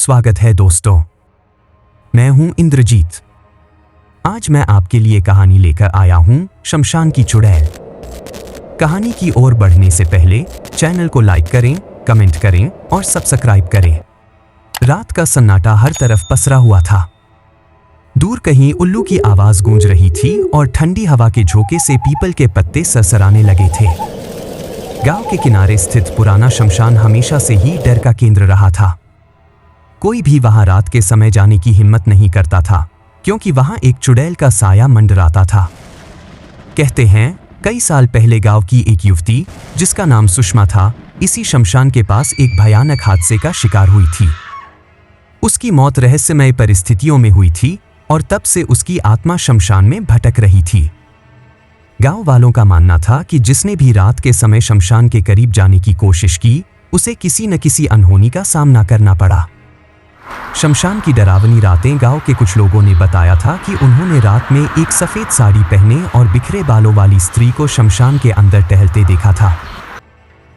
स्वागत है दोस्तों, मैं हूं इंद्रजीत। आज मैं आपके लिए कहानी लेकर आया हूं शमशान की चुड़ैल। कहानी की ओर बढ़ने से पहले चैनल को लाइक करें, कमेंट करें और सब्सक्राइब करें। रात का सन्नाटा हर तरफ पसरा हुआ था। दूर कहीं उल्लू की आवाज गूंज रही थी और ठंडी हवा के झोंके से पीपल के पत्ते सरसराने लगे थे। गांव के किनारे स्थित पुराना शमशान हमेशा से ही डर का केंद्र रहा था। कोई भी वहां रात के समय जाने की हिम्मत नहीं करता था, क्योंकि वहां एक चुड़ैल का साया मंडराता था। कहते हैं कई साल पहले गांव की एक युवती, जिसका नाम सुषमा था, इसी शमशान के पास एक भयानक हादसे का शिकार हुई थी। उसकी मौत रहस्यमय परिस्थितियों में हुई थी और तब से उसकी आत्मा शमशान में भटक रही थी। गांव वालों का मानना था कि जिसने भी रात के समय शमशान के करीब जाने की कोशिश की, उसे किसी न किसी अनहोनी का सामना करना पड़ा। शमशान की डरावनी रातें गांव के कुछ लोगों ने बताया था कि उन्होंने रात में एक सफेद साड़ी पहने और बिखरे बालों वाली स्त्री को शमशान के अंदर टहलते देखा था।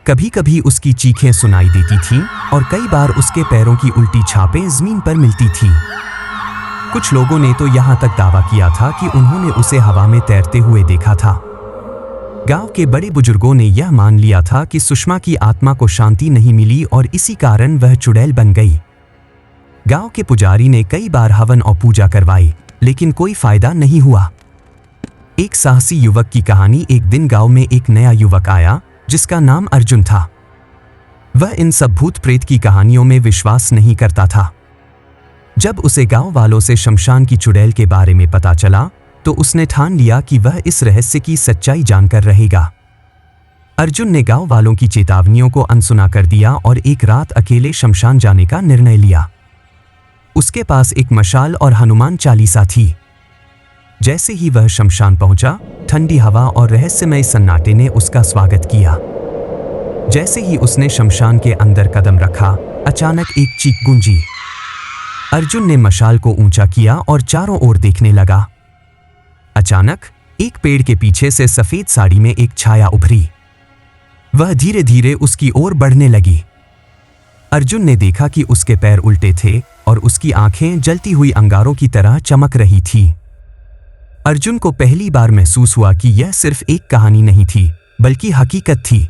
कभी कभी उसकी चीखें सुनाई देती थीं और कई बार उसके पैरों की उल्टी छापें जमीन पर मिलती थीं। कुछ लोगों ने तो यहाँ तक दावा किया था कि उन्होंने उसे हवा में तैरते हुए देखा था। गांव के बड़े बुजुर्गों ने यह मान लिया था कि सुषमा की आत्मा को शांति नहीं मिली और इसी कारण वह चुड़ैल बन गई। गांव के पुजारी ने कई बार हवन और पूजा करवाई, लेकिन कोई फायदा नहीं हुआ। एक साहसी युवक की कहानी। एक दिन गांव में एक नया युवक आया, जिसका नाम अर्जुन था। वह इन सब भूत प्रेत की कहानियों में विश्वास नहीं करता था। जब उसे गांव वालों से शमशान की चुड़ैल के बारे में पता चला, तो उसने ठान लिया कि वह इस रहस्य की सच्चाई जानकर रहेगा। अर्जुन ने गांव वालों की चेतावनियों को अनसुना कर दिया और एक रात अकेले शमशान जाने का निर्णय लिया। उसके पास एक मशाल और हनुमान चालीसा थी। जैसे ही वह शमशान पहुंचा, ठंडी हवा और रहस्यमय सन्नाटे ने उसका स्वागत किया। जैसे ही उसने शमशान के अंदर कदम रखा, अचानक एक चीख गूंजी। अर्जुन ने मशाल को ऊंचा किया और चारों ओर देखने लगा। अचानक एक पेड़ के पीछे से सफेद साड़ी में एक छाया उभरी। वह धीरे धीरे उसकी ओर बढ़ने लगी। अर्जुन ने देखा कि उसके पैर उल्टे थे और उसकी आंखें जलती हुई अंगारों की तरह चमक रही थी। अर्जुन को पहली बार महसूस हुआ कि यह सिर्फ एक कहानी नहीं थी, बल्कि हकीकत थी।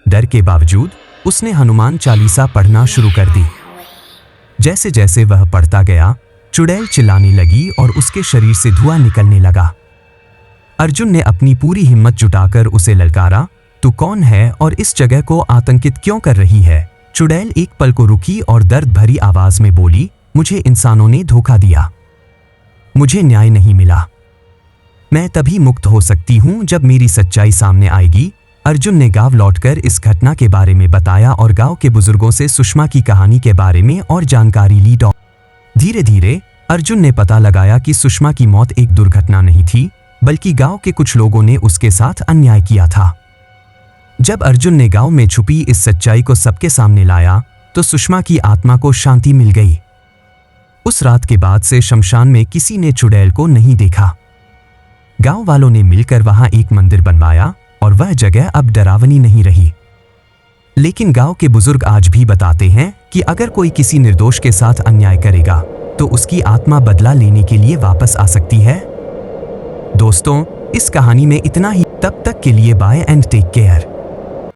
डर के बावजूद उसने हनुमान चालीसा पढ़ना शुरू कर दी। जैसे जैसे वह पढ़ता गया, चुड़ैल चिल्लाने लगी और उसके शरीर से धुआं निकलने लगा। अर्जुन ने अपनी पूरी हिम्मत जुटाकर उसे ललकारा, तू कौन है और इस जगह को आतंकित क्यों कर रही है? चुड़ैल एक पल को रुकी और दर्द भरी आवाज में बोली, मुझे इंसानों ने धोखा दिया। मुझे न्याय नहीं मिला। मैं तभी मुक्त हो सकती हूं जब मेरी सच्चाई सामने आएगी। अर्जुन ने गांव लौटकर इस घटना के बारे में बताया और गांव के बुजुर्गों से सुषमा की कहानी के बारे में और जानकारी ली। धीरे धीरे अर्जुन ने पता लगाया कि सुषमा की मौत एक दुर्घटना नहीं थी, बल्कि गांव के कुछ लोगों ने उसके साथ अन्याय किया था। जब अर्जुन ने गांव में छुपी इस सच्चाई को सबके सामने लाया, तो सुषमा की आत्मा को शांति मिल गई। उस रात के बाद से शमशान में किसी ने चुड़ैल को नहीं देखा। गांव वालों ने मिलकर वहां एक मंदिर बनवाया और वह जगह अब डरावनी नहीं रही। लेकिन गांव के बुजुर्ग आज भी बताते हैं कि अगर कोई किसी निर्दोष के साथ अन्याय करेगा, तो उसकी आत्मा बदला लेने के लिए वापस आ सकती है। दोस्तों, इस कहानी में इतना ही। तब तक के लिए बाय एंड टेक केयर।